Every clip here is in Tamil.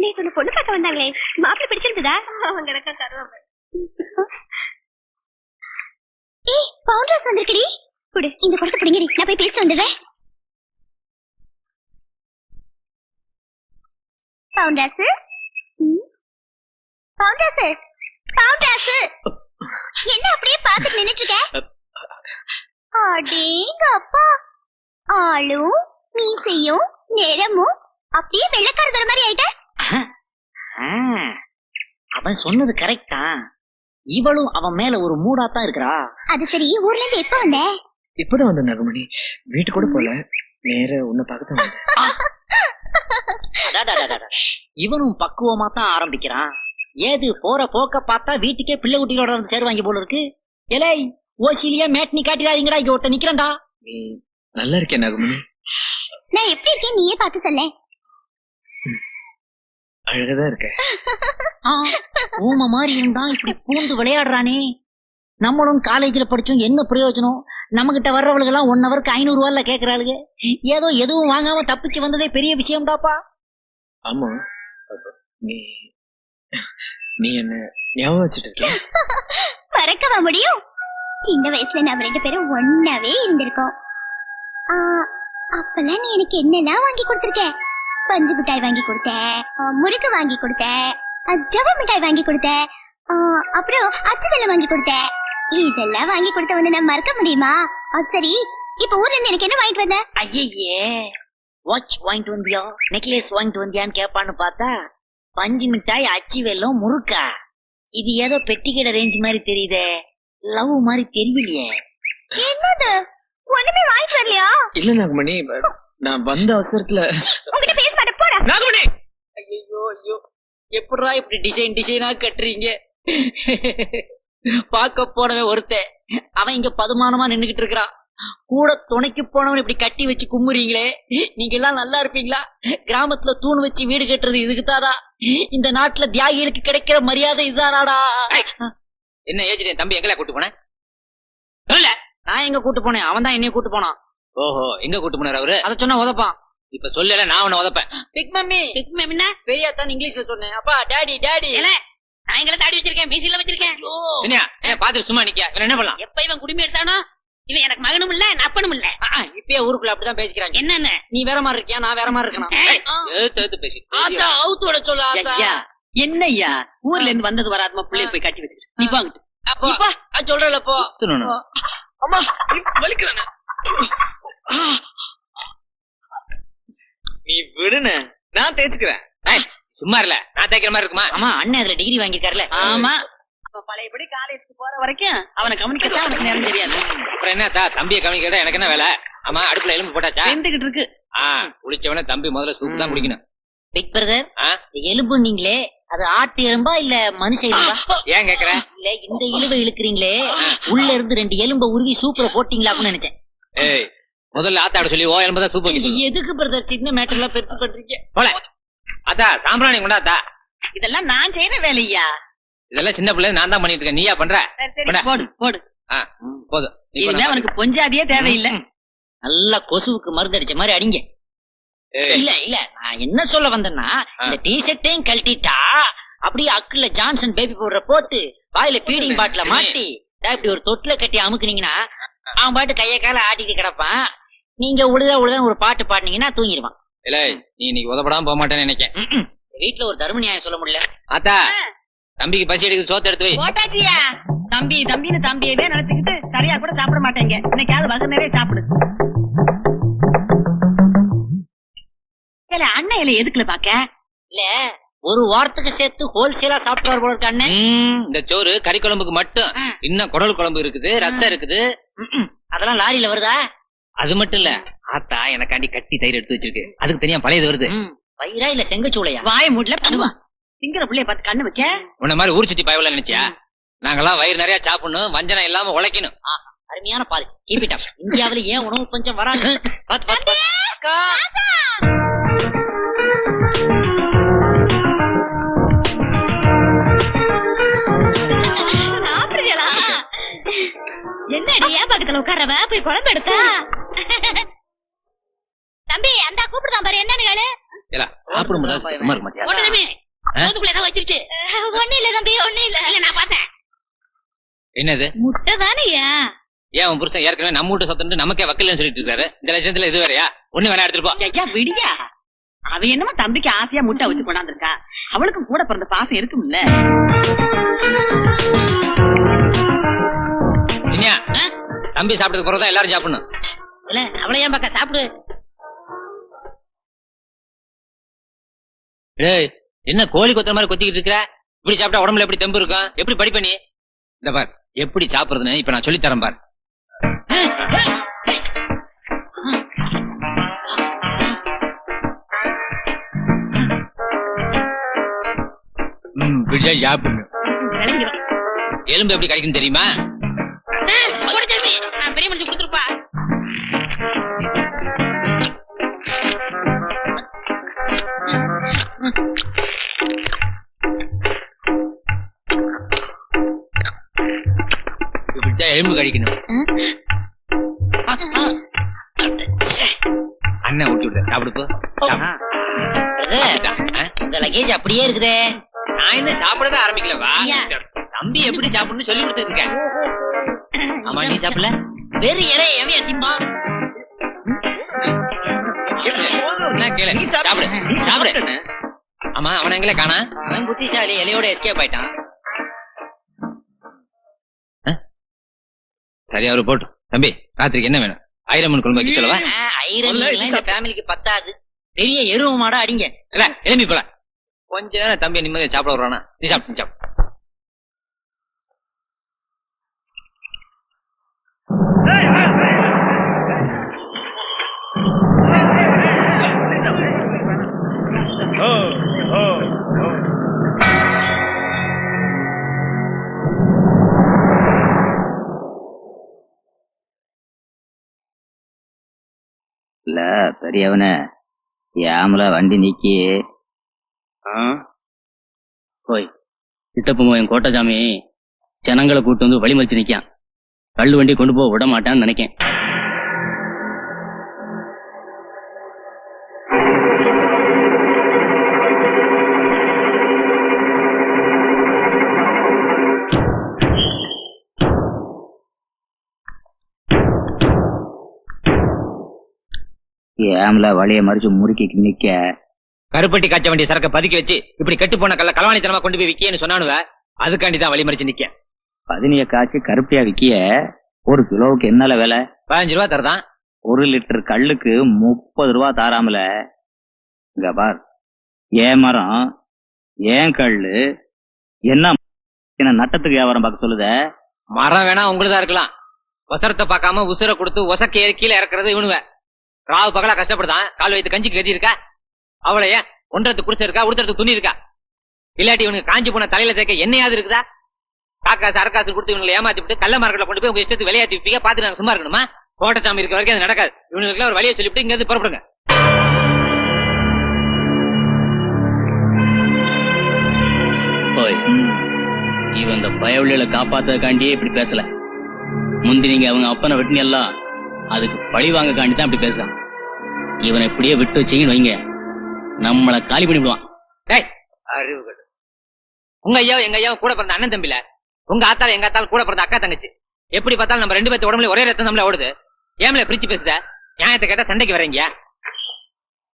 நீ கொஞ்ச பொண்ணு பார்க்க வந்தாங்களே, மாப்பிள்ளை பிடிச்சிருந்ததா? அவங்க எனக்கு தருவாங்க. ஏய், பவுண்டர்ஸ் வந்திருக்கடி. குடு, இந்த குடத்தை பிடிங்கடி, நான் போய் பேசிட்டு வந்துடுறேன். Founders, founders, founders. என்ன அப்படியே பார்த்துட்டு நின்னுட்டு இருக்க? அடேங்க அப்பா, ஆளும் மீசையும் நிறமும் அப்படியே வெள்ளக்காரதர மாதிரி ஆயிட்ட. அவன் சொன்னது கரெக்டா? இவளும் அவன் மேல ஒரு மூடாத்தான் இருக்கிறா. அது சரி, ஊர்ல இருந்து எப்ப வந்த? இப்பதான் வந்த நகமணி. வீட்டு கூட போல, நேர உன்னை பார்க்கத்தான் வந்தேன். இவனும் பக்குவமா தான் ஆரம்பிக்கிறான். ஏது போற போக்க பார்த்தா வீட்டுக்கே பிள்ளை குட்டிகளோட வந்து சேருவாங்க போல இருக்கு. எலை ஓசிலியா மேட்னி காட்டிடாதீங்கடா, இங்க ஒருத்த நிக்கிறேன்டா. நீ நல்லா இருக்கேன் நகமணி. நான் எப்படி இருக்கேன் நீயே பார்த்து சொல்ல. அழகதான் இருக்க. ஊம மாதிரி இருந்தா இப்படி பூந்து விளையாடுறானே. நம்மளும் காலேஜ்ல படிச்சோம், என்ன பிரயோஜனம்? நம்ம கிட்ட வர்றவளுக்கு எல்லாம் 1 ஹவருக்கு 500 ரூபாய்ல கேக்குறாளுங்க. ஏதோ எதுவும் வாங்காம தப்பிச்சு வந்ததே பெரிய விஷயம்டாப்பா. ஆமா, நீ நீ என்ன ஞாபகம் வச்சுட்டு இருக்க? மறக்கவா முடியும்? இந்த வயசுல நம்ம 2 பேரும் ஒன்னாவே இருந்திருக்கோம். அப்பெல்லாம் நீ எனக்கு என்னெல்லாம் வாங்கி கொடுத்திருக்க? பஞ்சு மிட்டாய் வாங்கி கொடுத்த, முறுக்கு வாங்கி கொடுத்த, ஜவ மிட்டாய் வாங்கி கொடுத்த, அப்புறம் அச்சுதெல்லாம் வாங்கி கொடுத்த. இதெல்லாம் வாங்கி கொடுத்த வந்து நான் மறக்க முடியுமா? அது சரி, இப்ப ஊர்ல இருந்து எனக்கு என்ன வாங்கிட்டு வந்த? ஐயே, வாட்ச் வாங்கிட்டு வந்தியா, நெக்லஸ் வாங்கிட்டு வந்தியான்னு கேட்பான்னு பார்த்தா பஞ்சு மிட்டாய், அச்சி வெல்லம், முறுக்கா. இது ஏதோ பெட்டிக்கடை ரேஞ்ச் மாதிரி தெரியுதே, லவ் மாதிரி தெரியலையே. என்னது, ஒண்ணுமே வாங்கிட்டு வரலையா? இல்ல நாகமணி, நான் வந்த அவசரத்துல உங்ககிட்ட பேச மாட்டேன், போடா. நாகமணி, ஐயோ ஐயோ, எப்படா இப்படி டிசைனா கட்டுறீங்க? பாக்க போனவன் ஒருத்தன், அவன் இங்க பதுமானமா நின்னுகிட்டு இருக்கிறான். கூட துணைக்கு போனவன் இப்படி கட்டி வச்சு கும்புறீங்களே, நீங்க எல்லாம் நல்லா இருப்பீங்களா? கிராமத்துல தூண் வச்சு வீடு கட்டுறது இதுக்குதாடா? இந்த நாட்டுல தியாகிகளுக்கு கிடைக்கிற மரியாதை இதுதானாடா? என்ன ஏஜ் தம்பி எங்கள கூட்டு போனேன்? நான் எங்க கூட்டு போனேன், அவன் தான் என்னைய கூட்டு போனான். ஓஹோ, எங்க கூட்டு போனார் அவரு? அத சொன்னா உதப்பான். இப்ப சொல்லல, நான் உன்ன உதப்பேன். பிக் மம்மி, பிக் மம்மினா பெரியாத்தான் இங்கிலீஷ்ல சொன்னேன். அப்பா டாடி டாடி. நான் எங்களை தாடி வச்சிருக்கேன், மீசில வச்சிருக்கேன். பாத்து சும்மா நிக்க, என்ன பண்ணலாம்? எப்ப இவன் குடிமை எடுத்தானோ, இவன் எனக்கு மகனும் இல்ல அப்பனும் இல்ல. இப்பயே ஊருக்குள்ள அப்படிதான் பேசிக்கிறாங்க. என்னென்ன நீ வேற மாதிரி இருக்கியா, நான் வேற மாதிரி இருக்கணும். அவுத்தோட சொல்ல என்னய்யா, ஊர்ல இருந்து வந்தது வராதமா பிள்ளைய போய் கட்டி வச்சிரு. நீ வாங்கிட்டு சொல்றல போ. அம்மா வலிக்கிறேன். நீ விடுன, நான் தேய்ச்சுக்கிறேன். சும்மா இல்ல, நான் தேய்க்கிற மாதிரி இருக்குமா? ஆமா, அண்ணன் அதுல டிகிரி வாங்கிருக்காருல. ஆமா, பழையபடி காலேஜ்க்கு போற வரைக்கும் அவனை கவனிக்கத்தான் அவனுக்கு நேரம் தெரியாது. அப்புறம் என்ன தம்பியை கவனிக்கிறதா எனக்கு என்ன வேலை? ஆமா, அடுப்புல எலும்பு போட்டாச்சா? வெந்துகிட்டு இருக்கு. குளிச்சவன தம்பி முதல்ல சூப்பு தான் குடிக்கணும். பிக் பிரதர், எலும்பு நீங்களே, அது ஆட்டு எலும்பா இல்ல மனுஷ எலும்பா? ஏன் கேக்குற? இல்ல, இந்த இழுவை இழுக்கிறீங்களே, உள்ள இருந்து 2 எலும்ப உருவி சூப்புல போட்டீங்களான்னு நினைச்சேன். ஏய், முதல்ல ஆத்தாட சொல்லி ஓ எலும்பு தான் சூப்பு. எதுக்கு பிரதர் சின்ன மேட்டர்ல பெருசு பண்றீங்க? போல அத்தா, சாம்பிராணி கொண்டாத்தா. இதெல்லாம் நான் செய்யற வேலையா? இதெல்லாம் சின்ன பிள்ளை நான் தான் பண்ணிட்டு இருக்கேன், நீயா பண்ற? போடு போடு. போதும், இதுல அவனுக்கு கொஞ்சாதியே தேவையில்லை. நல்லா கொசுவுக்கு மருந்து அடிச்ச மாதிரி அடிங்க. இல்ல இல்ல, நான் என்ன சொல்ல வந்தேன்னா, இந்த டீஷர்ட்டையும் கழட்டிட்டா அப்படியே அக்குல ஜான்சன் பேபி பவுடரை போட்டு வாயில ஃபீடிங் பாட்டில மாட்டி இப்படி ஒரு தொட்டில கட்டி அமுக்குனீங்கன்னா அவன் பாட்டு கைய கால ஆட்டிட்டு கிடப்பான். நீங்க உழுத ஒரு பாட்டு பாடினீங்கன்னா தூங்கிடுவான். இல்ல, நீ இன்னைக்கு உதப்படாம போக மாட்டேன்னு நினைக்கேன். வீட்டுல ஒரு தர்ம நியாயம் சொல்ல முடியல. ஆத்தா, தம்பிக்கு பசி எடுக்குது, சோத்து எடுத்து வை. போட்டாச்சியா? தம்பி தம்பின்னு தம்பியவே நினைச்சுக்கிட்டு சரியா கூட சாப்பிட மாட்டேங்க. இன்னைக்காவது வகை நிறைய சாப்பிடு. அண்ணன் இலை எதுக்குல பாக்க? இல்ல, ஒரு வாரத்துக்கு சேர்த்து ஹோல்சேலா சாப்பிட்டு போல இருக்க அண்ணன். இந்த சோறு கறி குழம்புக்கு மட்டும், இன்னும் குடல் குழம்பு இருக்குது, ரத்தம் இருக்குது. அதெல்லாம் லாரியில வருதா? அது மட்டும் இல்ல, ஆத்தா எனக்காண்டி கட்டி தயிர் எடுத்து வச்சிருக்கு, அதுக்கு தனியா பழையது வருது. பயிரா இல்ல செங்கச்சூளையா? வாய மூடல பண்ணுவா. சிங்கிற பிள்ளைய பார்த்து கண்ணு வைக்க உன்ன மாதிரி ஊர் சுத்தி பயவல நினைச்சியா? நாங்கெல்லாம் வயிறு நிறைய சாப்பிடணும், வஞ்சனம் இல்லாம உழைக்கணும். அருமையான பால். Keep it up. இந்தியாவில ஏன் உணவு பஞ்சம் வராது? பாத்து பாத்து. என்னடி ஏன் பக்கத்துல உட்காரவ? போய் குழம்பு எடுத்தா? தம்பி அந்த கூப்பிடுதான் பாரு, என்னன்னு கேளு. ஏலா சாப்பிடும் போது சும்மா இருக்க மாட்டியா ஒண்ணுமே முதுகுல ஏதோ வச்சிருச்சு. ஒண்ணு இல்ல தம்பி, ஒண்ணு இல்ல. இல்ல நான் பார்த்தேன். என்னது முட்டை தானேயா? ஏன் உன் புருஷன் ஏற்கனவே நம்ம வீட்டு சொத்துட்டு நமக்கே வக்கீல்னு சொல்லிட்டு இருக்காரு. இந்த லட்சத்துல இது வேறயா? ஒண்ணு வேணா எடுத்துட்டு போ. ஐயா விடியா, அவ என்னமோ தம்பிக்கு ஆசையா முட்டை வச்சு கொண்டாந்துருக்கா. அவளுக்கும் கூட பிறந்த பாசம் இருக்கும்ல. இனியா தம்பி சாப்பிட்டதுக்கு பிறகுதான் எல்லாரும் சாப்பிடணும். இல்ல அவளை ஏன் பக்கம் சாப்பிடு. டேய் என்ன கோழி கொத்துற மாதிரி கொத்திக்கிட்டு இருக்கிற? இப்படி சாப்பிட்டா உடம்புல எப்படி தெம்பு இருக்கும்? எப்படி படிப்ப நீ? இந்த பார் எப்படி சாப்பிடுறதுன்னு இப்ப நான் சொல்லி தரேன் பார். பிடிச்சா சாப்பிடணும். விளங்கிடும். எலும்பு எப்படி கிடைக்கும் தெரியுமா? போடு தம்பி, நான் பெரிய மனுஷன் கொடுத்துருப்பா. இப்படித்தான் எலும்பு கழிக்கணும். அண்ணன் ஊட்டி விடுற சாப்பிடுப்போ. உங்க லக்கேஜ் அப்படியே இருக்குதே. நான் என்ன சாப்பிடவே ஆரம்பிக்கலவா? ஐயா. தம்பி எப்படி சாப்பிடணும்னு சொல்லி கொடுத்துருக்கேன். ஆமா நீ சாப்பிடல? வெறும் இறைய எவையா திம்பா? என்ன கேளு, சாப்பிடு சாப்பிடு. ஆமா அவன எங்களே காணா? அவன் புத்திசாலி, இலையோட எஸ்கேப் ஆயிட்டான். சரி அவரு போட்டு. தம்பி ராத்திரிக்கு என்ன வேணும்? ஐரமன் குழம்பு வைக்க சொல்லவா? ஐரன் இந்த ஃபேமிலிக்கு பத்தாது. பெரிய எருவ மாடா அடிங்க. இல்ல எழுப்பி போல. கொஞ்ச நேரம் தம்பி நிம்மதியா சாப்பிட வருவானா? நீ சாப்பிட்டு சாப்பிடு. இல்ல பெரியவன ஏமல வண்டி நீக்கி போய் கிட்டப்போ என் கோட்டசாமி ஜனங்களை கூட்டு வந்து வழிமறிச்சு நிக்கான். கல்லு வண்டி கொண்டு போக விட மாட்டான்னு நினைக்கேன். ஏமல வழிய மறிச்சு முறுக்கி நிக்க கருப்பட்டி காய்ச்ச வேண்டிய சரக்க பதுக்கி வச்சு இப்படி கெட்டு போன கல்ல களவாணித்தனமா கொண்டு போய் விக்கியன்னு சொன்னானுவ. அதுக்காண்டிதான் வழி மறிச்சு நிக்க. பதினிய காய்ச்சி கருப்பட்டியா விக்கிய 1 கிலோவுக்கு என்னல விலை? 15 ரூபா தரதான். 1 லிட்டர் கல்லுக்கு 30 ரூபா தாராமல. இங்க பார், ஏன் மரம் ஏன் கல்லு என்ன நட்டத்துக்கு வியாபாரம் பார்க்க சொல்லுத? மரம் வேணா உங்களுதான் இருக்கலாம். ஒசரத்தை பார்க்காம உசுர கொடுத்து ஒசக்க கீழே இறக்குறது இவனுவ. ராவு பகலா கஷ்டப்படுதான். கால் வைத்து கஞ்சிக்கு கட்டி இருக்கா? அவளை ஏன் ஒன்றத்துக்கு குடிச்சு இருக்கா? உடுத்துறதுக்கு துணி இருக்கா? இல்லாட்டி இவனுக்கு காஞ்சி போன தலையில தேக்க என்னையாவது இருக்குதா? காக்காசு அரக்காசு கொடுத்து இவங்களை ஏமாத்தி விட்டு கள்ள மார்க்கெட்ல கொண்டு போய் உங்க இஷ்டத்துக்கு விளையாட்டி விப்பீங்க. பார்த்து நாங்க சும்மா இருக்கணுமா? கோட்டச்சாமி இருக்க வரைக்கும் அது நடக்காது. இவனுக்கு ஒரு வழியை சொல்லிவிட்டு இங்க இருந்து புறப்படுங்க. போய் இவன் இந்த பயவழிகளை காப்பாத்துறதுக்காண்டியே இப்படி பேசல. முந்தி நீங்க அவங்க அப்பனை வெட்டினெல்லாம் அதுக்கு பழி வாங்க காண்டி தான் இப்படி பேசுறான். இவனை இப்படியே விட்டு வச்சீங்கன்னு வைங்க, நம்மளை காலி பண்ணிவிடுவான். அறிவுகள். உங்க ஐயா எங்க ஐயா கூட பிறந்த அண்ணன் தம்பில. உங்க ஆத்தால எங்க ஆத்தால கூட பிறந்த அக்கா தங்கச்சி. எப்படி பார்த்தாலும் நம்ம 2 பேர்த்து உடம்புல ஒரே ரத்தம் நம்மள ஓடுது. ஏமல பிரிச்சு பேசுத? நியாயத்தை கேட்டா சண்டைக்கு வரீங்க.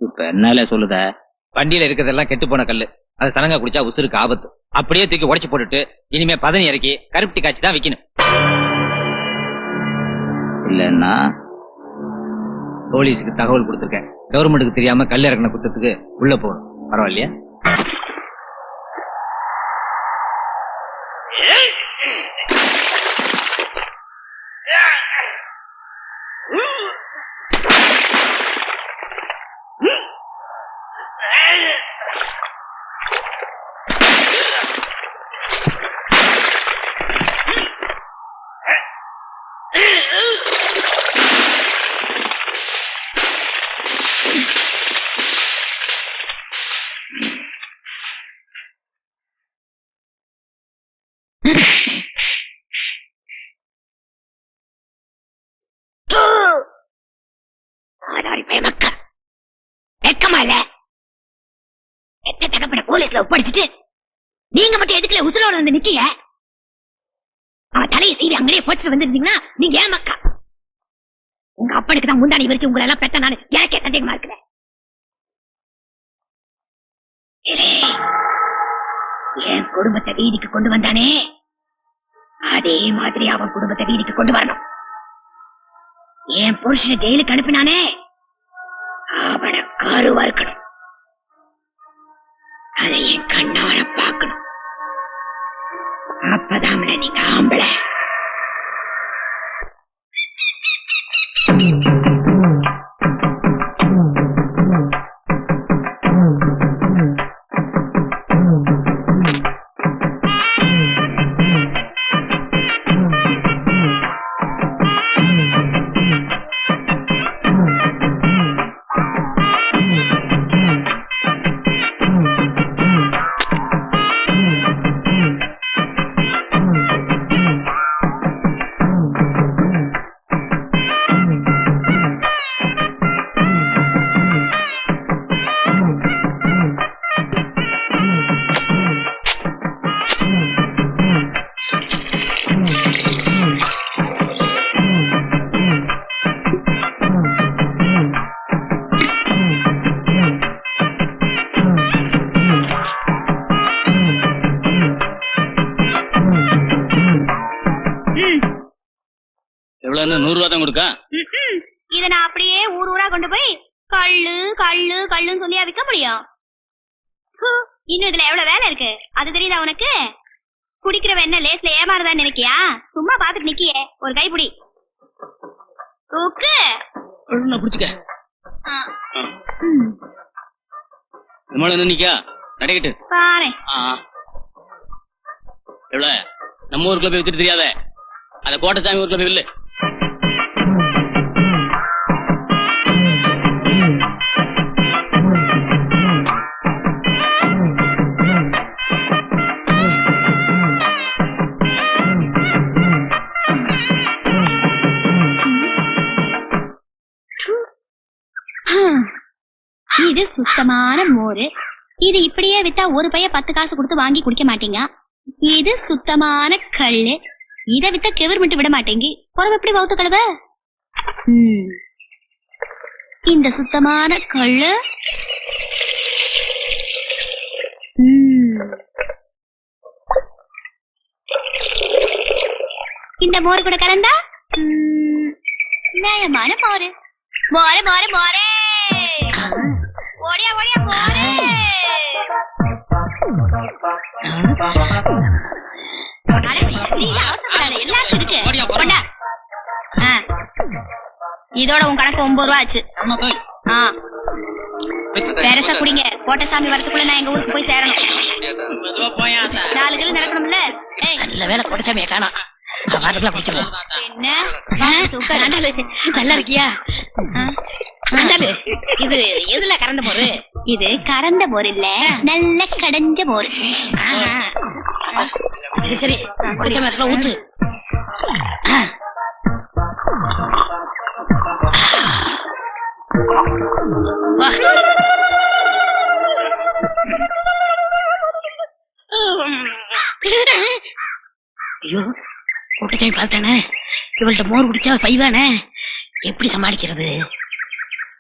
இப்ப என்னல சொல்லுத? வண்டியில இருக்கிறதெல்லாம் கெட்டு போன கல்லு. அது சனங்க குடிச்சா உசுருக்கு ஆபத்து. அப்படியே தூக்கி உடைச்சு போட்டுட்டு இனிமே பதனி இறக்கி கருப்பட்டி காய்ச்சி தான் விக்கணும். இல்லன்னா போலீஸுக்கு தகவல் கொடுத்துருக்கேன். கவர்மெண்ட்டுக்கு தெரியாம கல் இறக்கின குத்தத்துக்கு உள்ள போகணும். பரவாயில்லையா? வெக்கமா இல்ல? எத்த தகப்பட போலீஸ்ல ஒப்படைச்சிட்டு நீங்க மட்டும் எதுக்குல உசுரோட வந்து நிக்கீங்க? அவ தலையை சீவி அங்கேயே போட்டு வந்திருந்தீங்கன்னா நீங்க ஏன் மக்கா? உங்க அப்பனுக்கு தான் முந்தாணி வச்சு உங்களை எல்லாம் பெத்த நானு எனக்கே சந்தேகமா இருக்குறேன். என் குடும்பத்தை வீதிக்கு கொண்டு வந்தானே அதே மாதிரி அவன் குடும்பத்தை வீதிக்கு கொண்டு வரணும். என் புருஷனை ஜெயிலுக்கு அனுப்பினானே அவனை கருவா இருக்கணும். அதை என் கண்ணார பார்க்கணும். அப்பதான் நீங்க ஆம்பளை. எவ்வளவு 100 ரூபா தான் கொடுக்க? இத நான் அப்படியே ஊர் ஊரா கொண்டு போய் கள்ளு கள்ளு கள்ளுன்னு சொல்லியா விற்க முடியும்? இன்னும் இதுல எவ்வளவு வேலை இருக்கு அது தெரியுதா உனக்கு? குடிக்கிறவ என்ன லேஸ்ல ஏமாறதான் நினைக்கியா? சும்மா பாத்துட்டு நிக்கியே, ஒரு கைப்பிடி தூக்கு. பிடிச்சுக்க. நிக்கா நடைக்கிட்டு பாரு. எவ்வளவு நம்ம ஊருக்குள்ள போய் வித்துட்டு தெரியாத அந்த கோட்டசாமி ஊருக்குள்ள போய் இல்ல. இது சுத்தமான மோரு. இது இப்படியே வித்தா ஒரு பைய 10 காசு கொடுத்து வாங்கி குடிக்க மாட்டீங்க. இது சுத்தமான கல்லு. இத வித்தா கெவர்மெண்ட் விட மாட்டேங்கி குறவு எப்படி வவுத்து கழுவ? இந்த சுத்தமான கல்லு இந்த மோர் கூட கலந்தா நியாயமான மோரு. மோரே மோரே மோரே ஓடியா ஓடியா மோரே. இதோட உன் கணக்கு 9 ரூபா ஆச்சு. பெருசா குடிங்க. கோட்டசாமி வரதுக்குள்ள நான் எங்க ஊருக்கு போய் சேரணும். 4 கிலோ நடக்கணும்ல. நல்ல வேலை கோட்டசாமியை காணோம். நல்லா இருக்கியா? இது எதுல கறந்த மோரு? இது கறந்த மோர் இல்ல, நல்ல கடைஞ்ச மோர். சரி சரி ஊத்து. ஐயோ கூட்டச்சாமி பார்த்தானே, இவள்கிட்ட மோர் குடிச்சா பைவானே, எப்படி சமாளிக்கிறது?